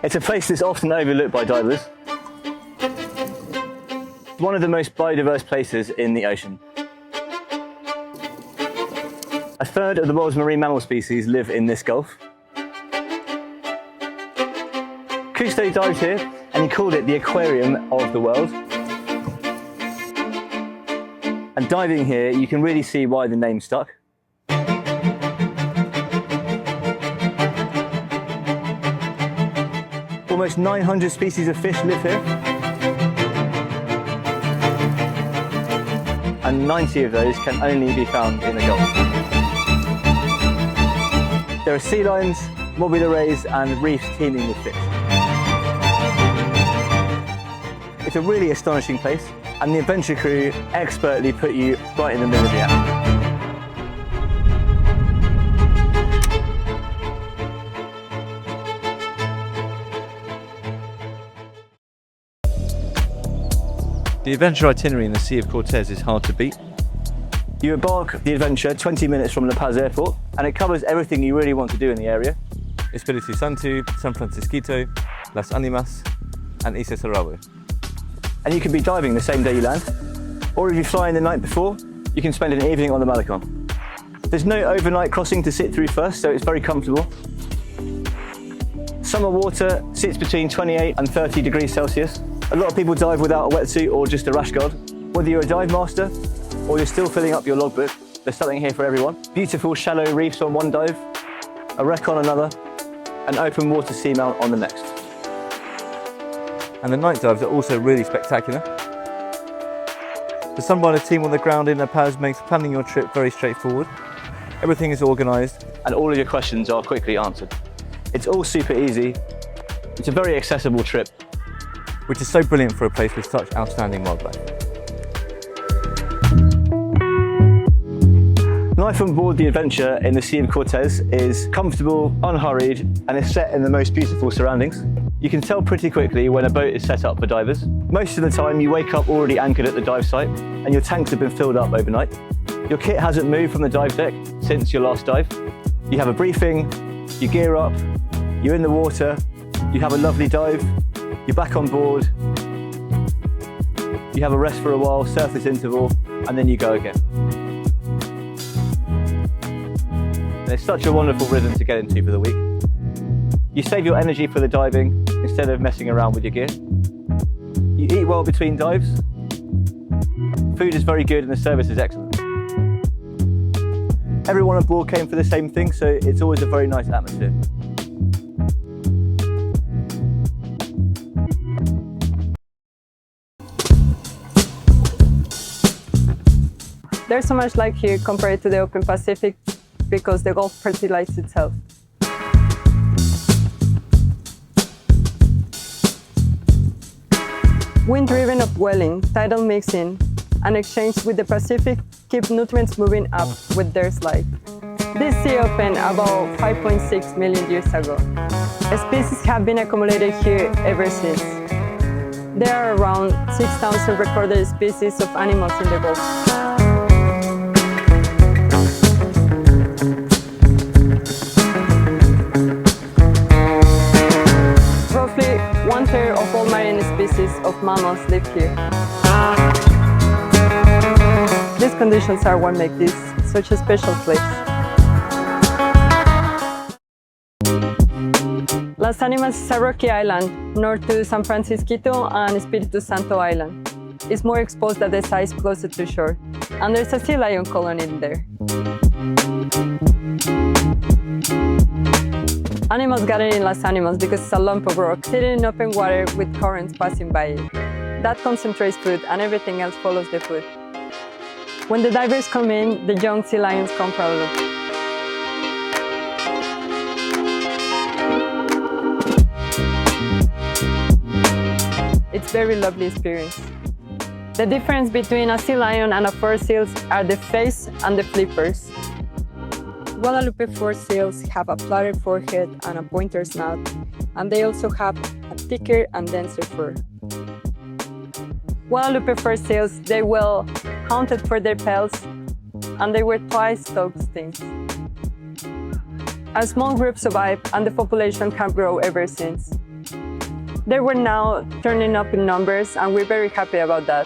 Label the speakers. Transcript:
Speaker 1: It's a place that's often overlooked by divers. One of the most biodiverse places in the ocean. A third of the world's marine mammal species live in this gulf. Cousteau dived here and he called it the aquarium of the world. And diving here, you can really see why the name stuck. Almost 900 species of fish live here. And 90 of those can only be found in the Gulf. There are sea lions, mobile rays and reefs teeming with fish. It's a really astonishing place, and the adventure crew expertly put you right in the middle of the action.
Speaker 2: The adventure itinerary in the Sea of Cortez is hard to beat.
Speaker 1: You embark the adventure 20 minutes from La Paz Airport, and it covers everything you really want to do in the area.
Speaker 2: Espíritu Santo, San Francisquito, Las Ánimas and Isla Cerrado.
Speaker 1: And you can be diving the same day you land, or if you fly in the night before, you can spend an evening on the Malecon. There's no overnight crossing to sit through first, so it's very comfortable. Summer water sits between 28 and 30 degrees Celsius. A lot of people dive without a wetsuit or just a rash guard. Whether you're a dive master or you're still filling up your logbook, there's something here for everyone. Beautiful shallow reefs on one dive, a wreck on another, an open water seamount on the next.
Speaker 2: And the night dives are also really spectacular. The Sunrider team on the ground in La Paz makes planning your trip very straightforward. Everything is organised
Speaker 1: and all of your questions are quickly answered. It's all super easy. It's a very accessible trip,
Speaker 2: which is so brilliant for a place with such outstanding wildlife.
Speaker 1: Life on board the adventure in the Sea of Cortez is comfortable, unhurried, and is set in the most beautiful surroundings. You can tell pretty quickly when a boat is set up for divers. Most of the time you wake up already anchored at the dive site and your tanks have been filled up overnight. Your kit hasn't moved from the dive deck since your last dive. You have a briefing, you gear up, you're in the water, you have a lovely dive, you're back on board, you have a rest for a while, surface interval, and then you go again. And it's such a wonderful rhythm to get into for the week. You save your energy for the diving instead of messing around with your gear. You eat well between dives. Food is very good and the service is excellent. Everyone on board came for the same thing, so it's always a very nice atmosphere.
Speaker 3: There's so much life here compared to the open Pacific because the Gulf fertilizes itself. Wind-driven upwelling, tidal mixing, and exchange with the Pacific keep nutrients moving up with their slide. This sea opened about 5.6 million years ago. Species have been accumulated here ever since. There are around 6,000 recorded species of animals in the Gulf. Roughly 1/3 of all marine species of mammals live here. These conditions are what make this such a special place. Las Ánimas is a rocky island north to San Francisquito and Espíritu Santo Island. It's more exposed at the sides closer to shore, and there's a sea lion colony in there. Animals gather in Las Ánimas because it's a lump of rock sitting in open water with currents passing by it. That concentrates food and everything else follows the food. When the divers come in, the young sea lions come for a look. It's a very lovely experience. The difference between a sea lion and a fur seal are the face and the flippers. Guadalupe fur seals have a flatter forehead and a pointer snout, and they also have a thicker and denser fur. Guadalupe fur seals, they were hunted for their pelts, and they were twice stock stings. A small group survived, and the population can grow ever since. They were now turning up in numbers, and we're very happy about that.